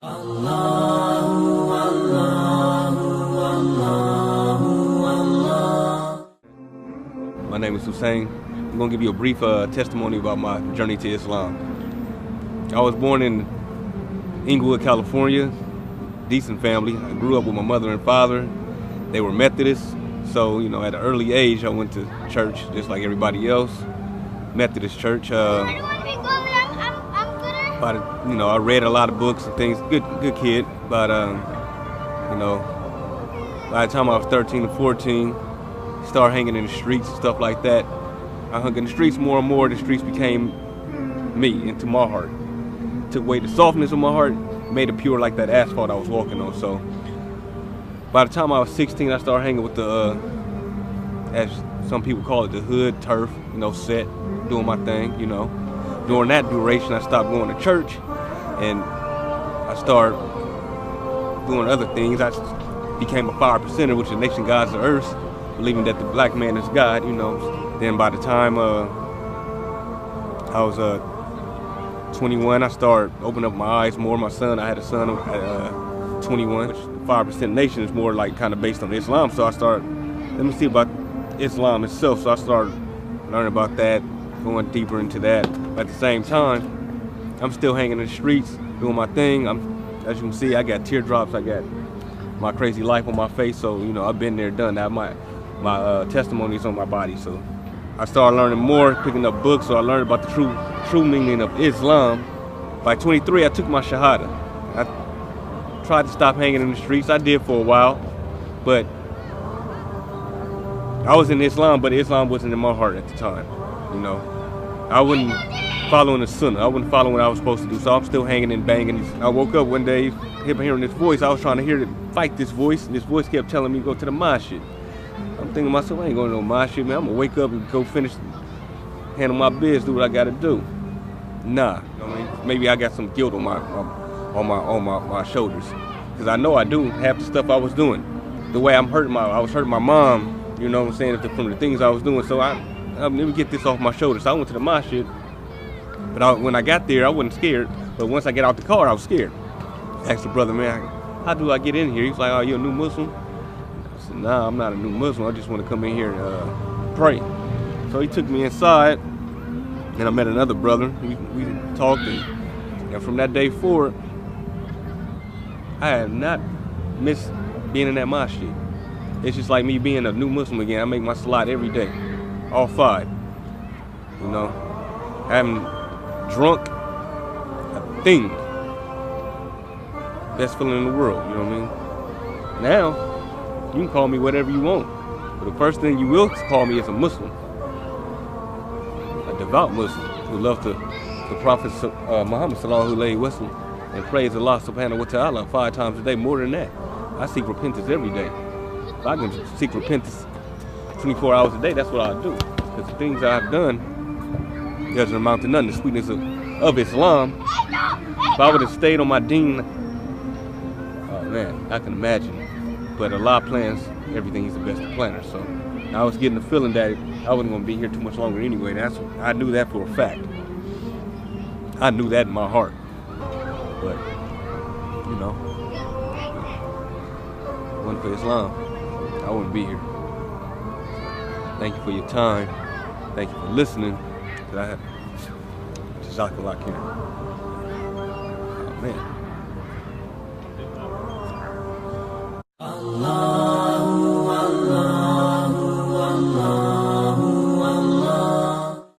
My name is Hussein. I'm going to give you a brief testimony about my journey to Islam. I was born in Inglewood, California, decent family. I grew up with my mother and father. They were Methodists, so at an early age I went to church just like everybody else. Methodist church. I read a lot of books and things. Good kid, but by the time I was 13 and 14, started hanging in the streets and stuff like that. I hung in the streets more and more. The streets became me, into my heart. Took away the softness of my heart, made it pure like that asphalt I was walking on. So by the time I was 16, I started hanging with the, as some people call it, the hood turf, set, doing my thing, During that duration, I stopped going to church and I started doing other things. I became a 5%er, which is the nation gods of earth, believing that the black man is God, Then by the time I was 21, I started opening up my eyes more. I had a son at 21, which 5% nation is more like kind of based on Islam. So I started, let me see about Islam itself. So I started learning about that, going deeper into that. At the same time, I'm still hanging in the streets, doing my thing. As you can see, I got teardrops. I got my crazy life on my face. So, I've been there, done that. My testimony is on my body. So I started learning more, picking up books. So I learned about the true meaning of Islam. By 23, I took my Shahada. I tried to stop hanging in the streets. I did for a while, but I was in Islam, but Islam wasn't in my heart at the time. I wasn't following the sunnah. I wasn't following what I was supposed to do. So I'm still hanging and banging. I woke up one day, hearing this voice. I was trying to fight this voice, and this voice kept telling me to go to the mosque. I'm thinking to myself, I ain't going to no mosque, man. I'm gonna wake up and go finish, handle my biz, do what I gotta do. Nah, maybe I got some guilt on my shoulders, because I know I do half the stuff I was doing. The way I was hurting my mom. You know what I'm saying? From the things I was doing. So let me get this off my shoulders. So I went to the mosque, but when I got there, I wasn't scared. But once I get out the car, I was scared. I asked the brother, man, how do I get in here? He was like, oh, you a new Muslim? I said, nah, I'm not a new Muslim. I just want to come in here and pray. So he took me inside, and I met another brother. We talked, and from that day forward, I have not missed being in that mosque. It's just like me being a new Muslim again. I make my salat every day, all 5. I haven't drunk a thing. Best feeling in the world, you know what I mean? Now, you can call me whatever you want, but the first thing you will call me is a Muslim, a devout Muslim who loves the Prophet Muhammad sallallahu alaihi wasallam and praise Allah subhanahu wa ta'ala 5 times a day, more than that. I seek repentance every day. If I can seek repentance 24 hours a day, that's what I'll do. Because the things I've done doesn't amount to nothing. The sweetness of Islam, if I would have stayed on my deen, oh man, I can imagine. But Allah plans everything. He's the best planner. So I was getting the feeling that I wasn't going to be here too much longer anyway. I knew that for a fact. I knew that in my heart. But, if it wasn't for Islam, I wouldn't be here. Thank you for your time. Thank you for listening. Jazakallah khair. Oh man.